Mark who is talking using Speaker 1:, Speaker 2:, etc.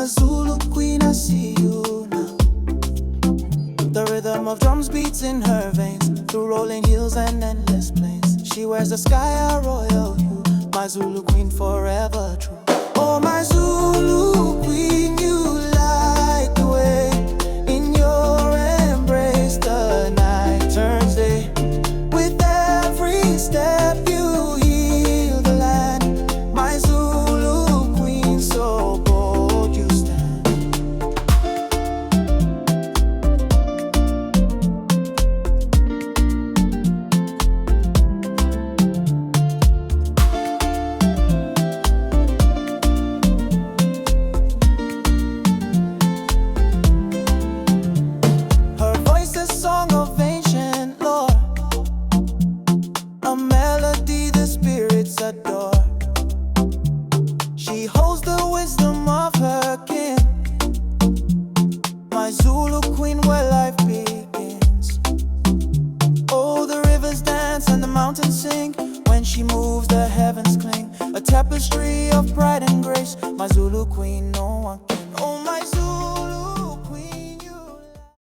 Speaker 1: my Zulu queen, I see you now. The rhythm of drums beats in her veins, through rolling hills and endless plains. She wears the sky a royal hue, my Zulu queen forever true. Oh, my Zulu queen, you light the way. In your embrace the night turns day. With every step you heal the land, my Zulu queen, so bold you stand. Her voice a song of ancient lore, a melody the spirits adore. She holds the wisdom of her kin, my Zulu queen, where life begins. Oh, the rivers dance and the mountains sing. When she moves, the heavens cling. A tapestry of pride and grace, my Zulu queen